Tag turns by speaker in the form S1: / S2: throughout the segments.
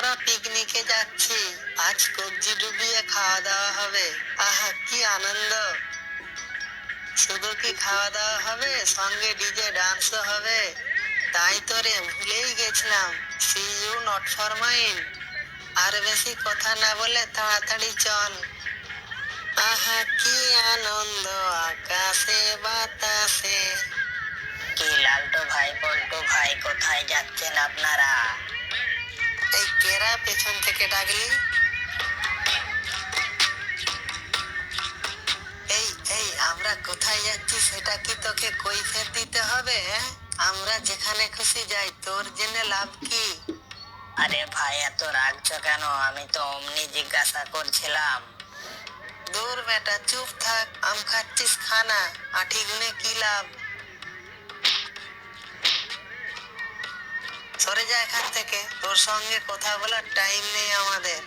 S1: আমরা পিকনিকে যাচ্ছি। আজ কবজি ডুবিয়ে খাওয়া দাওয়া হবে। আহা কি আনন্দ! শুধু কি খাওয়া দাওয়া হবে, সঙ্গে ডিজে ডান্সও হবে। তাই তো রে, ভুলেই গেছিলাম। See you not for mind. আর বেশি কথা না বলে তাড়াতাড়ি চল। আহা কি আনন্দ আকাশে বাতাসে।
S2: কি লালটু ভাই, পল্টু ভাই, কোথায় যাচ্ছেন আপনারা?
S1: এই কেরা পেছন থেকে ডাকলি? এই এই আমরা কোথায় যাচ্ছি সেটা কি তোকে কৈফিয়ত দিতে হবে? আমরা যেখানে খুশি যাই, তোর জেনে লাভ কি?
S2: আরে ভাই, এত রাগছো কেন? আমি তো অমনি জিজ্ঞাসা করছিলাম।
S1: দূর বেটা, চুপ থাক। আম খাচ্ছিস খানা, আঠি গুনে কি লাভ? সরে যা এখান থেকে, তোর সঙ্গে কথা বলার টাইম নেই আমাদের।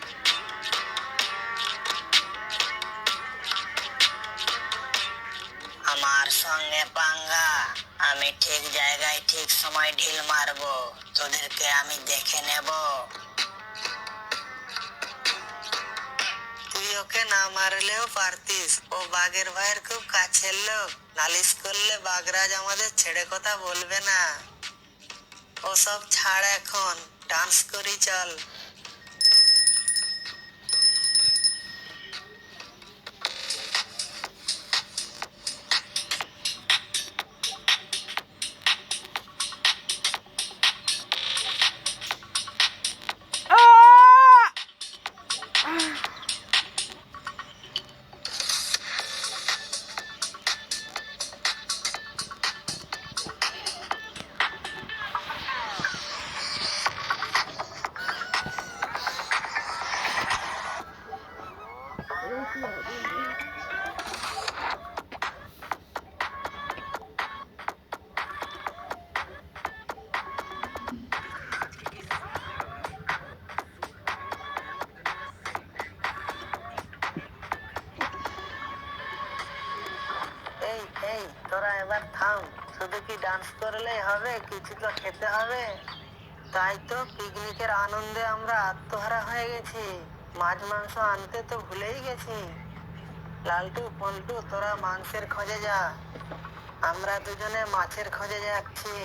S2: আমার সঙ্গে পাঙ্গা? আমি ঠিক জায়গায় ঠিক সময় ঢিল মারবো, তোদেরকে আমি দেখে নেব।
S1: তুই ওকে না মারলেও পারতিস, ও বাঘের ভাইয়ের খুব কাছের লোক। নালিশ করলে বাঘরাজ আমাদের ছেড়ে কথা বলবে না। ওসব ছাড়, এখন ডান্স করি চল। এই এই তোরা এবার থাম। শুধু কি ডান্স করলেই হবে? কিছু তো খেতে হবে। তাই তো পিকনিকের আনন্দে আমরা আত্মহারা হয়ে গেছি। মাছ মাংস আনতে তো ভুলেই গেছি। লালটু পল্টু, তোরা মাংসের খোঁজে যা, আমরা দুজনে মাছের খোঁজে যাচ্ছি।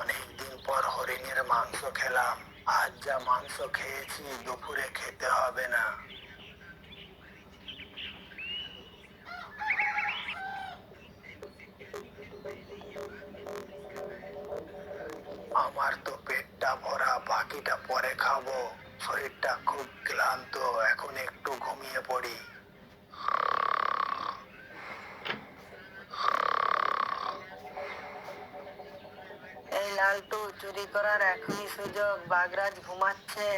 S3: অনেকদিন পর হরিণের মাংস খেলাম। আজ যা মাংস খেয়েছি, দুপুরে খেতে হবে না। আমার তো পেটটা ভরা, বাকিটা পরে খাবো। শরীরটা খুব ক্লান্ত, এখন একটু ঘুমিয়ে পড়ি।
S1: এই লালটু, চুরি করার এখনই সুযোগ। বাগরাজ ঘুমাচ্ছে।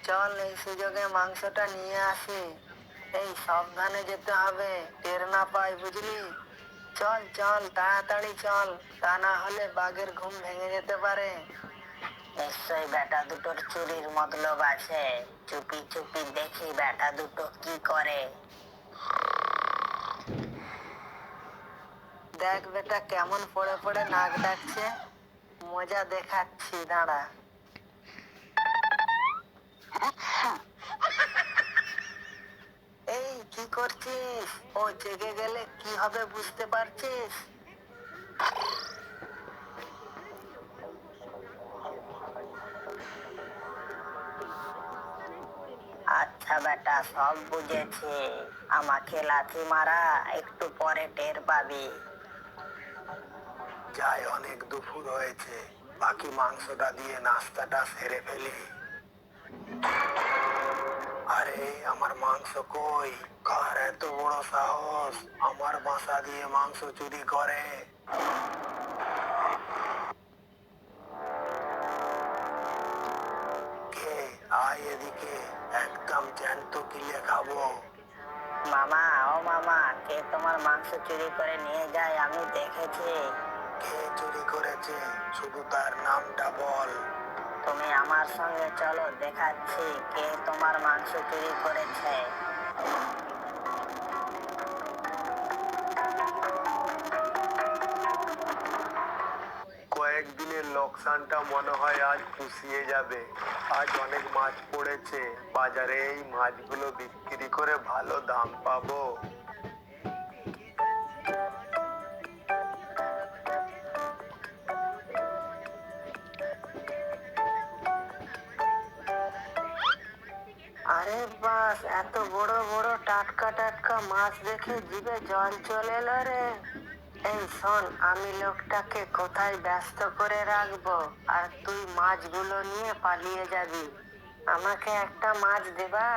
S1: চল এই সুযোগে মাংসটা নিয়ে আসি। এই সাবধানে যেতে হবে, টের না পাই, বুঝলি? চল চল, তাড়াতাড়ি চল, তা না হলে বাঘের ঘুম ভেঙে যেতে পারে।
S2: নিশ্চয়ই বেটা দুটোর চুরির মতলব আছে। চুপি চুপি দেখি বেটা দুটো কি করে।
S1: দেখ বেটা, কেমন পড়ে পড়ে নাক ডাকছে। মজা দেখাচ্ছি, দাঁড়া। এই কি করছিস? ও জেগে গেলে কি হবে বুঝতে পারছিস?
S2: আচ্ছা বেটা, সব বুঝেছি। আমাকে লাথি মারা, একটু পরে টের পাবি।
S3: যাই, অনেক দুপুর হয়েছে, বাকি মাংসটা দিয়ে নাস্তাটা সেরে ফেলি। আরে আমার মাংস কই? কার এত বড় সাহস আমার বাসা দিয়ে মাংস চুরি করে? কে? আয় এদিকে, একদম জ্যান্ত কিলে খাবো।
S2: মামা, ও মামা, কে তোমার মাংস চুরি করে নিয়ে যায়? আমি দেখেছি।
S3: কে চুরি করেছে? শুধু তার নামটা বল।
S2: তুমি আমার সঙ্গে চলো, দেখাচ্ছি কে তোমার মাংস চুরি করেছে।
S3: কয়েকদিনের লোকসানটা মনে হয় আজ পুষিয়ে যাবে। আজ অনেক মাছ পড়েছে, বাজারে এই মাছগুলো বিক্রি করে ভালো দাম পাবো।
S2: আরে বাস, এত বড় বড় টাটকা টাটকা মাছ দেখে জিভে জল চলে এলো রে। এই শোন, আমি লোকটাকে কোথায় ব্যস্ত করে রাখবো, আর তুই মাছগুলো নিয়ে পালিয়ে যাবি। আমাকে একটা মাছ দেবা?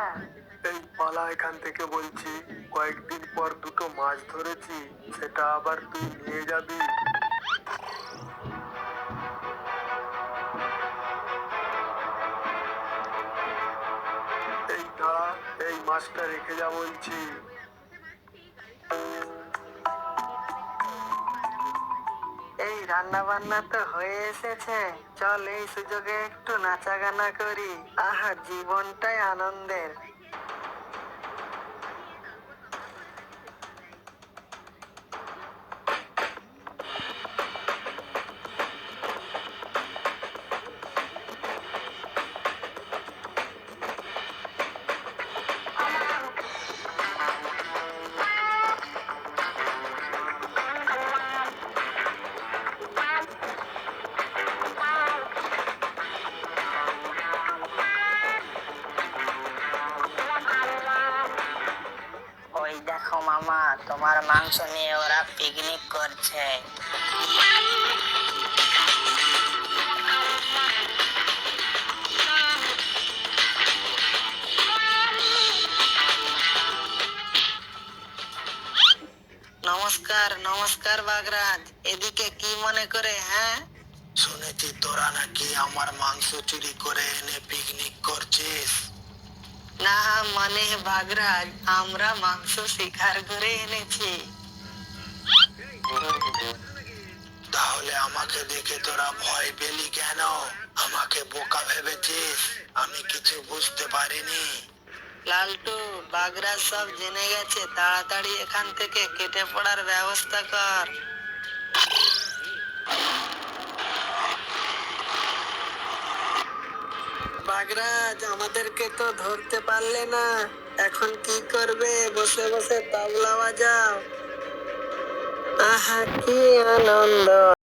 S3: এই পালা এখান থেকে বলছি। কয়েকদিন পর দুটো মাছ ধরেছি, সেটা আবার তুই নিয়ে যাবি? এই দাঁড়া, এই মাছটা রেখে যা বলছি।
S2: এই রান্না বান্না তো হয়ে এসেছে, চল এই সুযোগে একটু নাচা গানা করি। আহা, জীবনটাই আনন্দের। ওই দেখো মামা, তোমার মাংস নিয়ে ওরা পিকনিক করছে। নমস্কার নমস্কার বাগরাজ, এদিকে কি মনে করে? হ্যাঁ,
S3: শুনেছি তোরা নাকি আমার মাংস চুরি করে এনে পিকনিক করছিস।
S2: না মানে বাগরাজ, আমরা মাংস শিকার করে এনেছি।
S3: তাহলে আমাকে দেখে তোরা ভয় পেলি কেন? আমাকে বোকা ভেবেছিস? আমি কিছু বুঝতে পারিনি।
S2: লালটু, বাগরাজ সব জেনে গেছে, তাড়াতাড়ি এখান থেকে কেটে পড়ার ব্যবস্থা কর। বাগরাজ, আমাদেরকে তো ধরতে পারলে না, এখন কি করবে? বসে বসে তবলা বাজাও। আহা, কি আনন্দ।